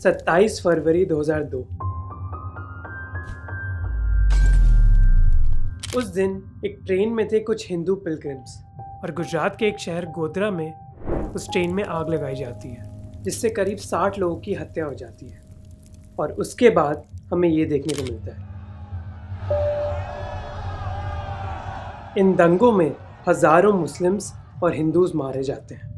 27 फरवरी 2002। उस दिन एक ट्रेन में थे कुछ हिंदू पिलग्रिम्स और गुजरात के एक शहर गोधरा में उस ट्रेन में आग लगाई जाती है, जिससे करीब 60 लोगों की हत्या हो जाती है। और उसके बाद हमें ये देखने को मिलता है। इन दंगों में हजारों मुस्लिम्स और हिंदूज मारे जाते हैं।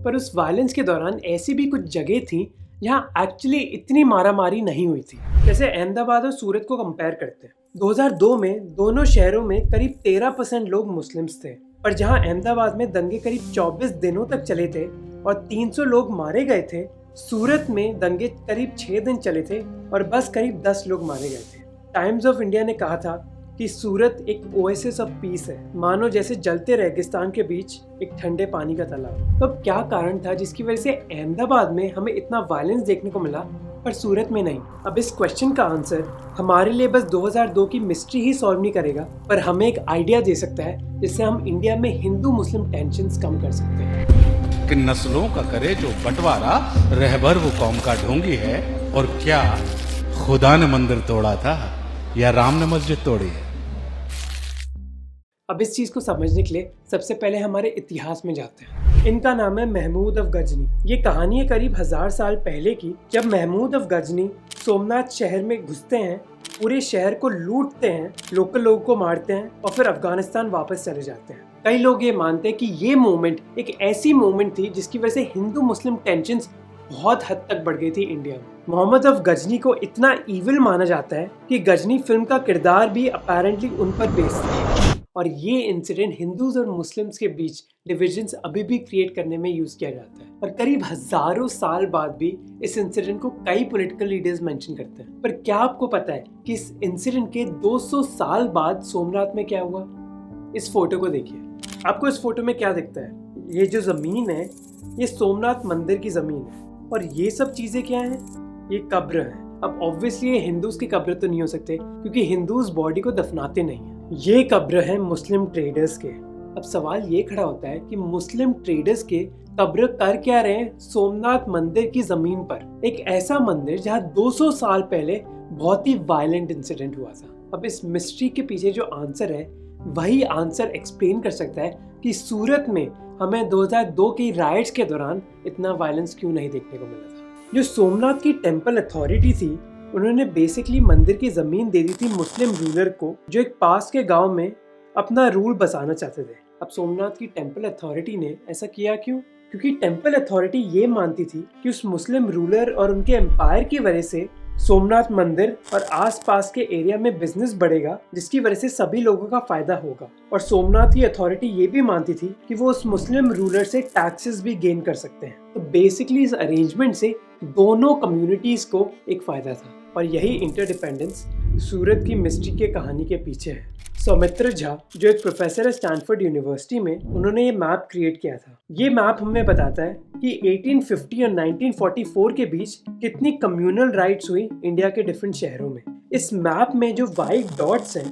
पर उस वायलेंस के दौरान ऐसी भी कुछ जगह थी जहां एक्चुअली इतनी मारामारी नहीं हुई थी। जैसे अहमदाबाद और सूरत को कंपेयर करते हैं। 2002 में दोनों शहरों में करीब 13% लोग मुस्लिम्स थे, पर जहां अहमदाबाद में दंगे करीब 24 दिनों तक चले थे और 300 लोग मारे गए थे, सूरत में दंगे करीब 6 दिन चले थे और बस करीब 10 लोग मारे गए थे। टाइम्स ऑफ इंडिया ने कहा था कि सूरत एक ओएसिस ऑफ पीस है, मानो जैसे जलते रेगिस्तान के बीच एक ठंडे पानी का तालाब। तो अब क्या कारण था जिसकी वजह से अहमदाबाद में हमें इतना वायलेंस देखने को मिला पर सूरत में नहीं? अब इस क्वेश्चन का आंसर हमारे लिए बस 2002 की मिस्ट्री ही सॉल्व नहीं करेगा, पर हमें एक आइडिया दे सकता है जिससे हम इंडिया में हिंदू मुस्लिम टेंशन्स कम कर सकते हैं। कि नस्लों का करे जो बंटवारा, रहबर वो कौम का ढोंगी है। और क्या खुदा ने मंदिर तोड़ा था या राम ने मस्जिद तोड़ी है? अब इस चीज को समझने के लिए सबसे पहले हमारे इतिहास में जाते हैं। इनका नाम है महमूद ऑफ गजनी। ये कहानी है करीब 1000 साल पहले की, जब महमूद ऑफ गजनी सोमनाथ शहर में घुसते हैं, पूरे शहर को लूटते हैं, लोकल लोगों को मारते हैं और फिर अफगानिस्तान वापस चले जाते हैं। कई लोग ये मानते हैं कि ये मूवमेंट एक ऐसी मूवमेंट थी जिसकी वजह से हिंदू मुस्लिम टेंशन्स बहुत हद तक बढ़ गई थी इंडिया में। मोहम्मद ऑफ गजनी को इतना इविल माना जाता है कि गजनी फिल्म का किरदार भी अपेरेंटली उन पर बेस्ड था। और ये इंसिडेंट हिंदूज और मुस्लिम्स के बीच डिविजन्स अभी भी क्रिएट करने में यूज किया जाता है। और करीब हजारों साल बाद भी इस इंसिडेंट को कई पॉलिटिकल लीडर्स मेंशन करते हैं। पर क्या आपको पता है कि इस इंसिडेंट के 200 साल बाद सोमनाथ में क्या हुआ? इस फोटो को देखिए। आपको इस फोटो में क्या दिखता है? ये जो जमीन है, ये सोमनाथ मंदिर की जमीन है और ये सब चीजें क्या हैं? ये कब्र है। अब ऑब्वियसली ये हिंदूज की कब्र तो नहीं हो सकते क्योंकि हिंदूज बॉडी को दफनाते नहीं है। ये कब्र है मुस्लिम ट्रेडर्स के। अब सवाल ये खड़ा होता है कि मुस्लिम ट्रेडर्स के कब्र कर क्या रहे हैं सोमनाथ मंदिर की जमीन पर, एक ऐसा मंदिर जहां 200 साल पहले बहुत ही वायलेंट इंसिडेंट हुआ था। अब इस मिस्ट्री के पीछे जो आंसर है वही आंसर एक्सप्लेन कर सकता है कि सूरत में हमें 2002 की राइट्स के दौरान इतना वायलेंस क्यों नहीं देखने को मिला था। जो सोमनाथ की टेंपल अथॉरिटी थी, उन्होंने बेसिकली मंदिर की जमीन दे दी थी मुस्लिम रूलर को, जो एक पास के गांव में अपना रूल बसाना चाहते थे। अब सोमनाथ की टेंपल अथॉरिटी ने ऐसा किया क्यों? क्योंकि टेंपल अथॉरिटी ये मानती थी कि उस मुस्लिम रूलर और उनके एम्पायर की वजह से सोमनाथ मंदिर और आसपास के एरिया में बिजनेस बढ़ेगा, जिसकी वजह से सभी लोगों का फायदा होगा। और सोमनाथ की अथॉरिटी ये भी मानती थी कि वो उस मुस्लिम रूलर से टैक्सेस भी गेन कर सकते हैं। तो बेसिकली इस अरेंजमेंट से दोनों कम्युनिटीज को एक फायदा था और यही इंटरडिपेंडेंस सूरत की मिस्ट्री के कहानी के पीछे है। सौमित्र झा, जो एक प्रोफेसर है स्टैनफोर्ड यूनिवर्सिटी में, उन्होंने ये मैप क्रिएट किया था। ये मैप हमें बताता है कि 1850 और 1944 के बीच कितनी कम्युनल राइट्स हुई इंडिया के डिफरेंट शहरों में। इस मैप में जो वाइट डॉट्स हैं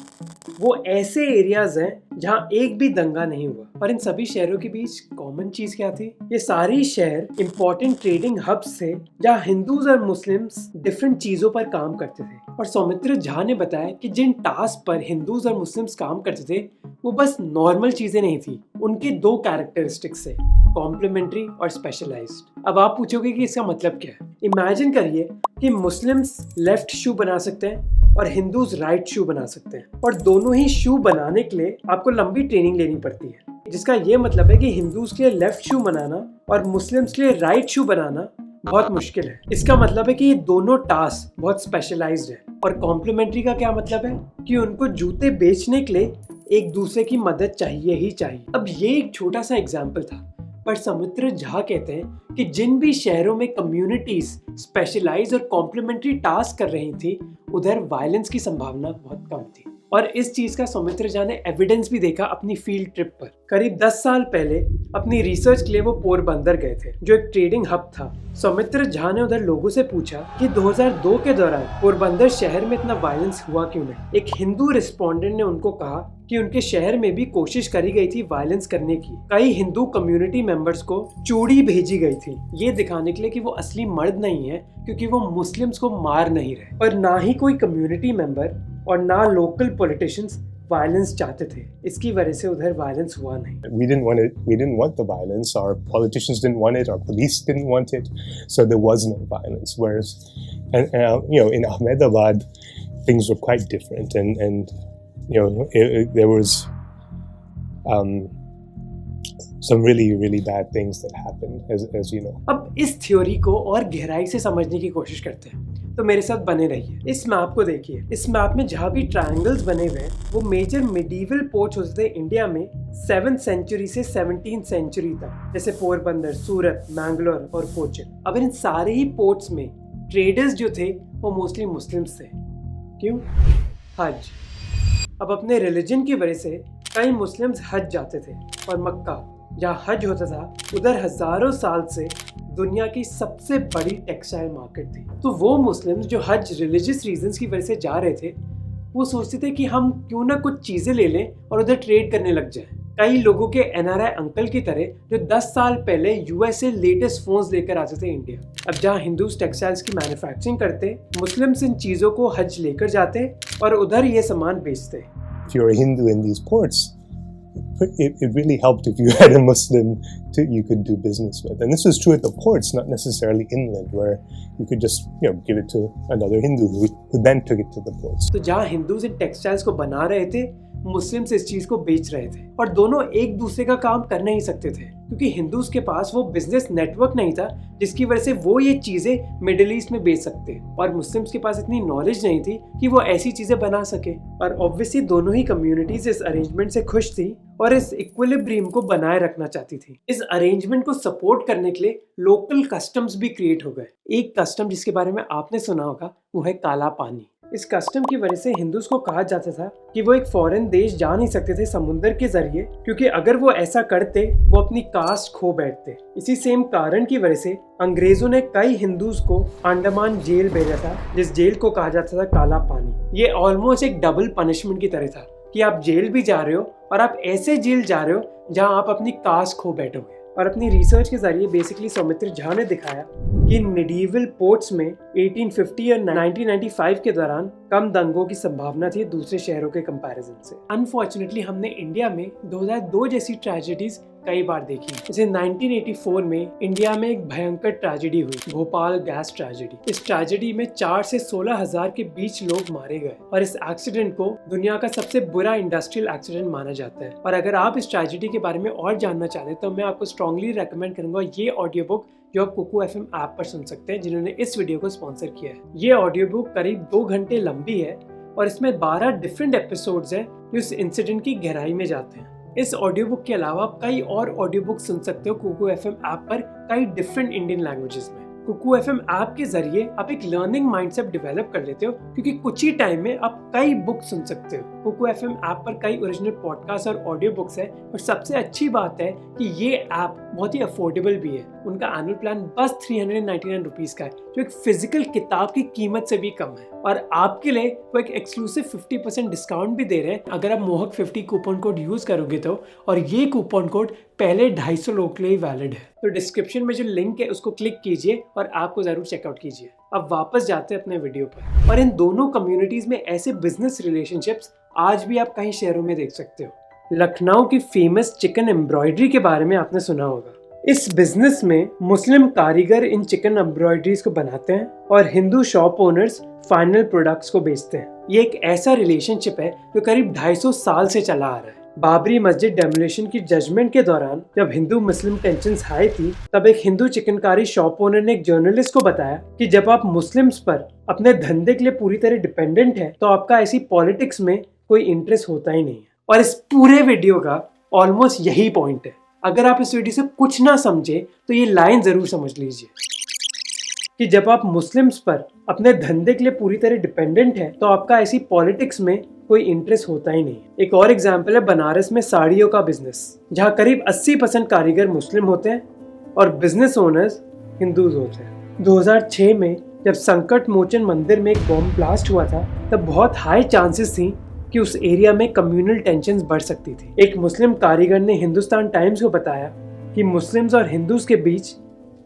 वो ऐसे एरियाज हैं जहां एक भी दंगा नहीं हुआ। और इन सभी शहरों के बीच कॉमन चीज क्या थी? ये सारे शहर इंपॉर्टेंट ट्रेडिंग हब्स थे जहां हिंदूज और मुस्लिम्स डिफरेंट चीजों पर काम करते थे। और सौमित्र झा ने बताया कि जिन टास्क पर हिंदूज और मुस्लिम्स काम करते थे वो बस नॉर्मल चीजें नहीं थी, उनके 2 कैरेक्टरिस्टिक्स है, कॉम्प्लीमेंट्री और स्पेशलाइज्ड। अब आप पूछोगे कि इसका मतलब क्या है? इमेजिन करिए कि मुस्लिम्स लेफ्ट शू बना सकते हैं और हिंदूज राइट शू बना सकते हैं, और दोनों ही शू बनाने के लिए आपको लंबी ट्रेनिंग लेनी पड़ती है, जिसका ये मतलब है कि हिंदूज के लिए लेफ्ट शू बनाना और मुस्लिम्स के लिए राइट शू बनाना बहुत मुश्किल है। इसका मतलब है कि ये दोनों टास्क बहुत स्पेशलाइज्ड है। और कॉम्प्लीमेंट्री का क्या मतलब है? कि उनको जूते बेचने के लिए एक दूसरे की मदद चाहिए ही चाहिए। अब ये एक छोटा सा एग्जाम्पल था, पर सौमित्र झा कहते हैं कि जिन भी शहरों में कम्युनिटीज स्पेशलाइज और कॉम्प्लीमेंट्री टास्क कर रही थी, उधर वायलेंस की संभावना बहुत कम थी। और इस चीज का सौमित्र झा ने एविडेंस भी देखा अपनी फील्ड ट्रिप पर। करीब 10 साल पहले अपनी रिसर्च के लिए वो पोरबंदर गए थे, जो एक ट्रेडिंग हब था। सौमित्र झा ने उधर लोगों से पूछा कि 2002 के दौरान पोरबंदर शहर में इतना वायलेंस हुआ क्यों नहीं। एक हिंदू रिस्पोंडेंट ने उनको कहा कि उनके शहर में भी कोशिश करी गई थी वायलेंस करने की। कई हिंदू कम्युनिटी मेंबर्स को चूड़ी भेजी गई थी, ये दिखाने के लिए कि वो असली मर्द नहीं है, क्योंकि वो मुस्लिम्स को मार नहीं रहे। और ना ही कोई कम्युनिटी मेंबर और ना लोकल पॉलिटिशियंस वायलेंस चाहते थे, इसकी वजह से उधर वायलेंस हुआ नहीं। We didn't want the violence. Our politicians didn't want it. Our police didn't want it. So there was no violence. Whereas, in Ahmedabad, things were quite different, and there was some really bad things that happened, as you know. अब इस theory को और गहराई से समझने की कोशिश करते हैं, तो मेरे साथ बने रहिए। इस मैप को देखिए। इस मैप में जहाँ भी ट्रायंगल्स बने हुए हैं वो मेजर मिडीवल पोर्ट्स होते थे इंडिया में 7th सेंचुरी से 17th सेंचुरी तक, जैसे पोरबंदर, सूरत, मैंगलोर और कोचिन। अब इन सारे ही पोर्ट्स में ट्रेडर्स जो थे वो मोस्टली मुस्लिम्स थे। क्यों? हज। अब अपने रिलीजन की वजह से कई मुस्लिम्स हज जाते थे, और मक्का जहाँ हज होता था उधर हजारों साल से दुनिया की सबसे बड़ी टेक्सटाइल मार्केट थी। तो वो मुस्लिम्स जो हज रिलीजियस रीजंस की वजह से जा रहे थे, वो सोचते थे कि हम क्यों ना कुछ चीजें ले लें और उधर ट्रेड करने लग जाएं। कई लोगों के NRI अंकल की तरह जो 10 साल पहले US से लेटेस्ट फोन्स लेकर आते थे इंडिया। अब जहाँ हिंदूज टेक्सटाइल्स की मैन्युफैक्चरिंग करते, मुस्लिम्स इन चीजों को हज लेकर जाते और उधर ये सामान बेचते। If you're a Hindu in these ports, it really helped if you had a Muslim you could do business with. And this was true at the ports, not necessarily inland, where you could just give it to another Hindu who then took it to the ports. तो जहाँ Hindus इन textiles को बना रहे थे, Muslims इस चीज को बेच रहे थे, और दोनों एक दूसरे का काम कर नहीं सकते थे, क्योंकि हिंदूज के पास वो बिजनेस नेटवर्क नहीं था जिसकी वजह से वो ये चीजें मिडिल ईस्ट में बेच सकते, और मुस्लिम्स के पास इतनी नॉलेज नहीं थी कि वो ऐसी चीजें बना सके। और ऑब्वियसली दोनों ही कम्युनिटीज इस अरेंजमेंट से खुश थी और इस इक्विलिब्रियम को बनाए रखना चाहती थी। इस अरेंजमेंट को सपोर्ट करने के लिए लोकल कस्टम्स भी क्रिएट हो गए। एक कस्टम जिसके बारे में आपने सुना होगा वो है काला पानी। इस कस्टम की वजह से हिंदूज को कहा जाता था कि वो एक फॉरेन देश जा नहीं सकते थे समुद्र के जरिए, क्योंकि अगर वो ऐसा करते वो अपनी कास्ट खो बैठते। इसी सेम कारण की वजह से अंग्रेजों ने कई हिंदूज को अंडमान जेल भेजा था, जिस जेल को कहा जाता था काला पानी। ये ऑलमोस्ट एक डबल पनिशमेंट की तरह था कि आप जेल भी जा रहे हो और आप ऐसे जेल जा रहे हो जहां आप अपनी कास्ट खो बैठोगे। और अपनी रिसर्च के जरिए बेसिकली सौमित्र झा ने दिखाया कि मिडीवल पोर्ट्स में 1850 और 1995 के दौरान कम दंगों की संभावना थी दूसरे शहरों के कंपैरिजन से। अनफॉर्चुनेटली हमने इंडिया में 2002 जैसी ट्रेजेडीज कई बार देखी। जैसे 1984 में इंडिया में एक भयंकर ट्रेजेडी हुई, भोपाल गैस ट्रेजेडी। इस ट्रेजेडी में 4 से 16 हजार के बीच लोग मारे गए, और इस एक्सीडेंट को दुनिया का सबसे बुरा इंडस्ट्रियल एक्सीडेंट माना जाता है। और अगर आप इस ट्रेजेडी के बारे में और जानना चाहते हैं तो मैं आपको स्ट्रांगली रेकमेंड करूंगा ये ऑडियो बुक जो आप कुकू FM ऐप पर सुन सकते हैं, जिन्होंने इस वीडियो को स्पॉन्सर किया है। ये ऑडियो बुक करीब 2 घंटे लंबी है और इसमें 12 डिफरेंट एपिसोड्स हैं जो इस इंसिडेंट की गहराई में जाते हैं। इस ऑडियो बुक के अलावा आप कई और ऑडियो बुक सुन सकते हो कुकू FM ऐप पर कई डिफरेंट इंडियन लैंग्वेजेस में। कुकू FM ऐप के जरिए आप एक लर्निंग माइंडसेट डेवलप कर लेते हो, क्योंकि कुछ ही टाइम में आप कई बुक सुन सकते हो। कुकू FM ऐप पर कई ओरिजिनल पॉडकास्ट और ऑडियो बुक्स है, और सबसे अच्छी बात है कि ये ऐप बहुत ही अफोर्डेबल भी है। उनका एनुअल प्लान बस 399 रुपीज का है, जो एक फिजिकल किताब की कीमत से भी कम है। और आपके लिए वो एक एक्सक्लूसिव 50% डिस्काउंट भी दे रहे हैं अगर आप मोहक 50 कूपन कोड यूज करोगे तो, और ये कूपन कोड पहले 250 लोगों के लिए वैलिड है। तो डिस्क्रिप्शन में जो लिंक है उसको क्लिक कीजिए और आपको जरूर चेकआउट कीजिए। अब वापस जाते हैं अपने वीडियो पर। और इन दोनों कम्युनिटीज में ऐसे बिजनेस रिलेशनशिप्स आज भी आप कई शहरों में देख सकते हो। लखनऊ की फेमस चिकन एम्ब्रॉयडरी के बारे में आपने सुना होगा। इस बिजनेस में मुस्लिम कारीगर इन चिकन एम्ब्रॉयडरीज को बनाते हैं और Hindu shop owners final products को बेचते हैं। ये एक ऐसा रिलेशनशिप है जो करीब 250 साल से चला आ रहा है। बाबरी मस्जिद डेमोलिशन की जजमेंट के दौरान जब हिंदू मुस्लिम टेंशन्स हाई थी, तब एक हिंदू चिकनकारी शॉप ओनर ने एक जर्नलिस्ट को बताया कि जब आप मुस्लिम्स पर अपने धंधे के लिए पूरी तरह डिपेंडेंट है तो आपका ऐसी पॉलिटिक्स में कोई इंटरेस्ट होता ही नहीं है। और इस पूरे वीडियो का ऑलमोस्ट यही पॉइंट है। अगर आप इस वीडियो से कुछ ना समझे तो ये लाइन जरूर समझ लीजिए कि जब आप मुस्लिम्स पर अपने धंधे के लिए पूरी तरह डिपेंडेंट है तो आपका ऐसी पॉलिटिक्स में कोई इंटरेस्ट होता ही नहीं है। एक और एग्जांपल है बनारस में साड़ियों का बिजनेस, जहां करीब 80% कारीगर मुस्लिम होते हैं और बिजनेस ओनर्स हिंदूज होते हैं। 2006 में जब संकट मोचन मंदिर में एक बॉम्ब ब्लास्ट हुआ था, तब बहुत हाई चांसेस थी कि उस एरिया में कम्युनल टेंशन्स बढ़ सकती थी। एक मुस्लिम कारीगर ने हिंदुस्तान टाइम्स को बताया कि मुस्लिम्स और हिंदूज के बीच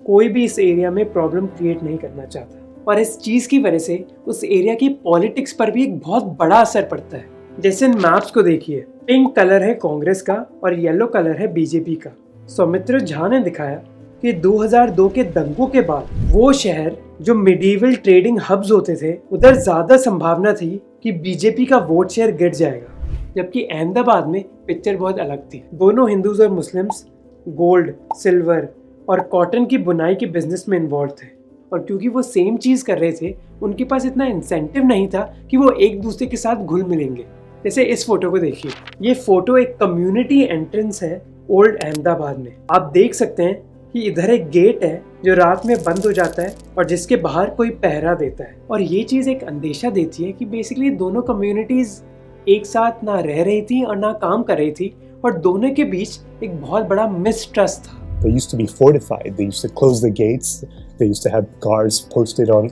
कोई भी इस एरिया में प्रॉब्लम क्रिएट नहीं करना चाहता, और इस चीज की वजह से उस एरिया की पॉलिटिक्स पर भी एक बहुत बड़ा असर पड़ता है। जैसे इन मैप्स को देखिए, पिंक कलर है कांग्रेस का और येलो कलर है बीजेपी का। सौमित्र झा ने दिखाया कि 2002 के दंगों के बाद वो शहर जो मिडीवल ट्रेडिंग हब्स होते थे, उधर ज्यादा संभावना थी कि बीजेपी का वोट शेयर गिर जाएगा, जबकि अहमदाबाद में पिक्चर बहुत अलग थी। दोनों हिंदूज और मुस्लिम्स गोल्ड, सिल्वर और कॉटन की बुनाई के बिजनेस में इन्वॉल्व थे, और क्योंकि वो सेम चीज कर रहे थे, उनके पास इतना इंसेंटिव नहीं था कि वो एक दूसरे के साथ घुल मिलेंगे। जैसे इस फोटो को देखिए, ये फोटो एक कम्युनिटी एंट्रेंस है ओल्ड अहमदाबाद में। आप देख सकते हैं कि इधर एक गेट है जो रात में बंद हो जाता है और जिसके बाहर कोई पहरा देता है, और ये चीज एक अंदेशा देती है कि बेसिकली दोनों कम्युनिटीज एक साथ ना रह रही थी और ना काम कर रही थी, और दोनों के बीच एक बहुत बड़ा मिसट्रस्ट था। They used to be fortified. They used to close the gates. They used to have guards posted on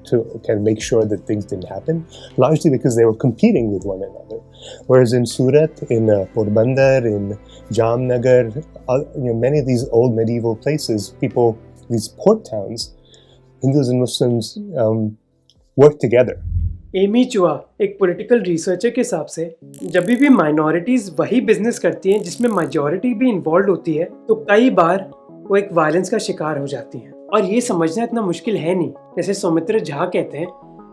to kind of make sure that things didn't happen, largely because they were competing with one another. Whereas in Surat, in Porbandar, in Jamnagar, many of these old medieval places, these port towns, Hindus and Muslims work together. Amy Chua एक political researcher के हिसाब से जब भी minorities वही business करती हैं जिसमें मेजॉरिटी भी इन्वॉल्व होती है, तो कई बार वो एक वायलेंस का शिकार हो जाती हैं, और ये समझना इतना मुश्किल है नहीं। जैसे सौमित्र झा कहते हैं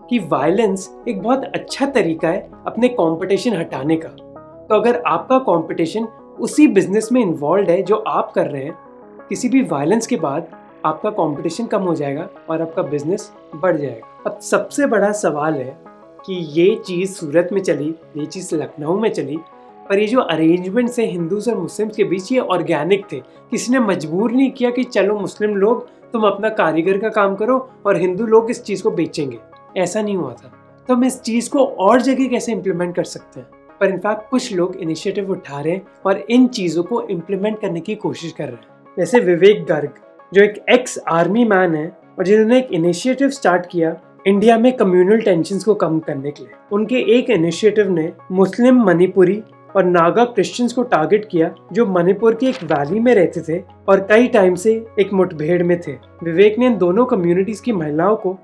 कि वायलेंस एक बहुत अच्छा तरीका है अपने कंपटीशन हटाने का। तो अगर आपका कंपटीशन उसी बिजनेस में इन्वॉल्व है जो आप कर रहे हैं, किसी भी वायलेंस के बाद आपका कंपटीशन कम हो जाएगा और आपका बिजनेस बढ़ जाएगा। अब सबसे बड़ा सवाल है कि ये चीज़ सूरत में चली, ये चीज़ लखनऊ में चली, पर ये जो अरेंजमेंट्स है हिंदूज और मुस्लिम्स के बीच, ये ऑर्गेनिक थे। किसी ने मजबूर नहीं किया कि चलो मुस्लिम लोग तुम अपना कारीगर का काम करो और हिंदू लोग इस चीज़ को बेचेंगे, ऐसा नहीं हुआ था। तो हम इस चीज़ को और जगह कैसे इम्प्लीमेंट कर सकते हैं? पर इनफैक्ट कुछ लोग इनिशिएटिव उठा रहे हैं और इन चीज़ों को इम्प्लीमेंट करने की कोशिश कर रहे हैं। जैसे विवेक गर्ग, जो एक एक्स आर्मी मैन है और जिन्होंने एक इनिशिएटिव स्टार्ट किया इंडिया में कम्युनल टेंशन्स को कम करने के लिए। उनके एक इनिशिएटिव ने मुस्लिम, मणिपुरी और नागा क्रिश्चियंस को टारगेट किया जो मणिपुर की एक वैली में रहते थे और कई टाइम से एक मुठभेड़ में थे। विवेक ने इन दोनों कम्युनिटीज की महिलाओं को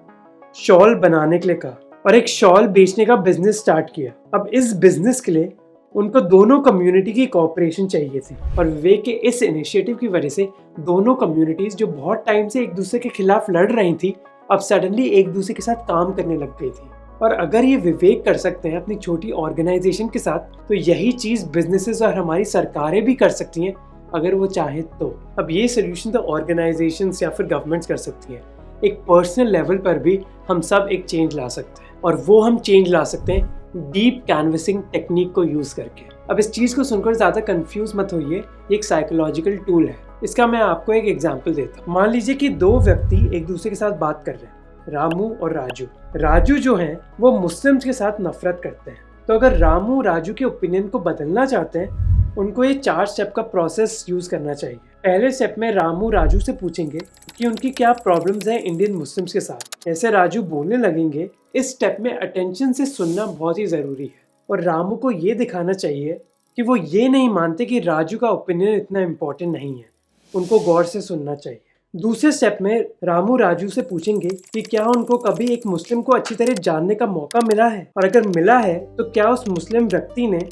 शॉल बनाने के लिए कहा और एक शॉल बेचने का बिजनेस स्टार्ट किया। अब इस बिजनेस के लिए उनको दोनों कम्युनिटी की कोऑपरेशन चाहिए थी, और विवेक के इस इनिशिएटिव की वजह से दोनों कम्युनिटीज जो बहुत टाइम से एक दूसरे के खिलाफ लड़ रही थी, अब सडनली एक दूसरे के साथ काम करने लग गई थी। और अगर ये विवेक कर सकते हैं अपनी छोटी ऑर्गेनाइजेशन के साथ, तो यही चीज़ बिजनेसेस और हमारी सरकारें भी कर सकती हैं अगर वो चाहें तो। अब ये सोल्यूशन तो ऑर्गेनाइजेशंस या फिर गवर्नमेंट्स कर सकती हैं। एक पर्सनल लेवल पर भी हम सब एक चेंज ला सकते हैं, और वो हम चेंज ला सकते हैं डीप कैनवसिंग टेक्निक को यूज़ करके। अब इस चीज़ को सुनकर ज़्यादा कंफ्यूज मत होइए, ये एक साइकोलॉजिकल टूल है। इसका मैं आपको एक एग्जांपल देता हूँ। मान लीजिए कि दो व्यक्ति एक दूसरे के साथ बात कर रहे हैं, रामू और राजू। राजू जो हैं वो मुस्लिम्स के साथ नफरत करते हैं, तो अगर रामू राजू के ओपिनियन को बदलना चाहते हैं, उनको ये 4 स्टेप का प्रोसेस यूज़ करना चाहिए। पहले स्टेप में रामू राजू से पूछेंगे कि उनकी क्या प्रॉब्लम्स हैं इंडियन मुस्लिम्स के साथ। जैसे राजू बोलने लगेंगे, इस स्टेप में अटेंशन से सुनना बहुत ही ज़रूरी है, और रामू को ये दिखाना चाहिए कि वो ये नहीं मानते कि राजू का ओपिनियन इतना इम्पोर्टेंट नहीं है, उनको गौर से सुनना चाहिए। दूसरे स्टेप में रामू राजू से पूछेंगे कि क्या उनको कभी एक मुस्लिम को अच्छी तरह जानने का मौका मिला है, और अगर मिला है तो क्या उस मुस्लिम व्यक्ति ने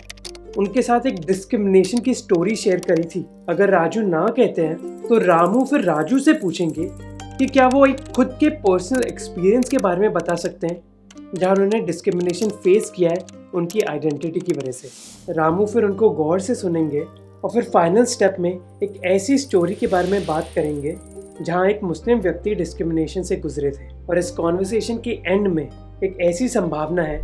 उनके साथ एक डिस्क्रिमिनेशन की स्टोरी शेयर करी थी। अगर राजू ना कहते हैं तो रामू फिर राजू से पूछेंगे कि क्या वो एक खुद के पर्सनल एक्सपीरियंस के बारे में बता सकते हैं जहाँ उन्होंने डिस्क्रिमिनेशन फेस किया है उनकी आइडेंटिटी की वजह से। रामू फिर उनको गौर से सुनेंगे और फिर फाइनल स्टेप में एक ऐसी स्टोरी के बारे में बात करेंगे जहाँ एक मुस्लिम व्यक्ति डिस्क्रिमिनेशन से गुजरे थे, और इस कॉन्वर्सेशन के एंड में एक ऐसी संभावना है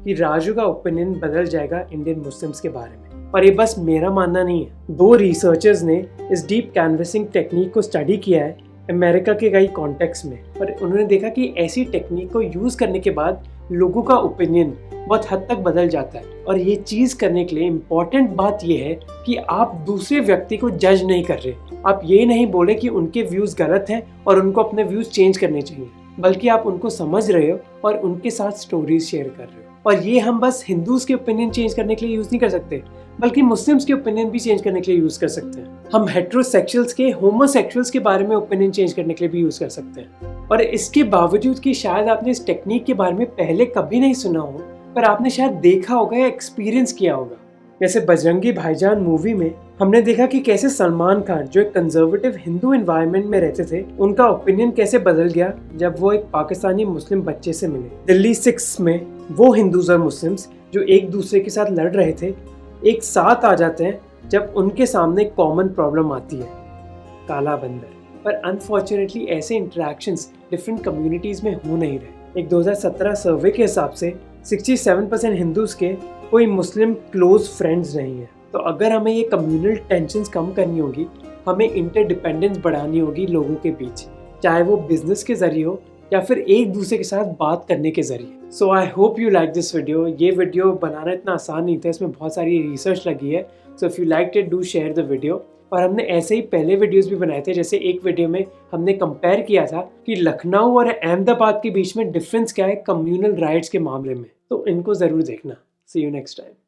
कि राजू का ओपिनियन बदल जाएगा इंडियन मुस्लिम्स के बारे में। और ये बस मेरा मानना नहीं है, 2 रिसर्चर्स ने इस डीप कैनवसिंग टेक्निक को स्टडी किया है अमेरिका के कई कॉन्टेक्स्ट में, और उन्होंने देखा कि ऐसी टेक्निक को यूज़ करने के बाद लोगों का ओपिनियन बहुत हद तक बदल जाता है। और ये चीज़ करने के लिए इम्पॉर्टेंट बात यह है कि आप दूसरे व्यक्ति को जज नहीं कर रहे। आप ये नहीं बोले कि उनके व्यूज़ गलत हैं और उनको अपने व्यूज़ चेंज करने चाहिए, बल्कि आप उनको समझ रहे हो और उनके साथ स्टोरीज शेयर कर रहे हो। और ये हम बस हिंदूज के ओपिनियन चेंज करने के लिए यूज नहीं कर सकते, बल्कि मुस्लिम्स के ओपिनियन भी चेंज करने के लिए यूज कर सकते हैं। हम हेट्रोसेक्सुअल्स के होमोसेक्सुअल्स के बारे में ओपिनियन चेंज करने के लिए भी यूज कर सकते हैं। और इसके बावजूद कि शायद आपने इस टेक्निक के बारे में पहले कभी नहीं सुना हो, पर आपने शायद देखा होगा या एक्सपीरियंस किया होगा। जैसे बजरंगी भाईजान मूवी में हमने देखा कि कैसे सलमान खान, जो एक कंजर्वेटिव हिंदू एनवायरनमेंट में रहते थे, उनका ओपिनियन कैसे बदल गया जब वो एक पाकिस्तानी मुस्लिम बच्चे से मिले। दिल्ली 6 में वो हिंदूज और मुस्लिम्स जो एक दूसरे के साथ लड़ रहे थे, एक साथ आ जाते हैं जब उनके सामने कॉमन प्रॉब्लम आती है, काला बंदर। पर अनफॉर्चुनेटली ऐसे इंटरेक्शंस डिफरेंट कम्युनिटीज में हो नहीं रहे। एक 2017 सर्वे के हिसाब से 67% हिंदूज के कोई मुस्लिम क्लोज फ्रेंड्स नहीं है। तो अगर हमें ये कम्युनल टेंशन्स कम करनी होगी, हमें इंटरडिपेंडेंस बढ़ानी होगी लोगों के बीच, चाहे वो बिजनेस के जरिए हो या फिर एक दूसरे के साथ बात करने के जरिए। So I hope you like this video. ये वीडियो बनाना इतना आसान नहीं था, इसमें बहुत सारी रिसर्च लगी है। So if you like it, do share the video. और हमने ऐसे ही पहले वीडियोस भी बनाए थे, जैसे एक वीडियो में हमने कंपेयर किया था कि लखनऊ और अहमदाबाद के बीच में डिफरेंस क्या है कम्युनल राइट्स के मामले में, तो इनको ज़रूर देखना। सी यू नेक्स्ट टाइम।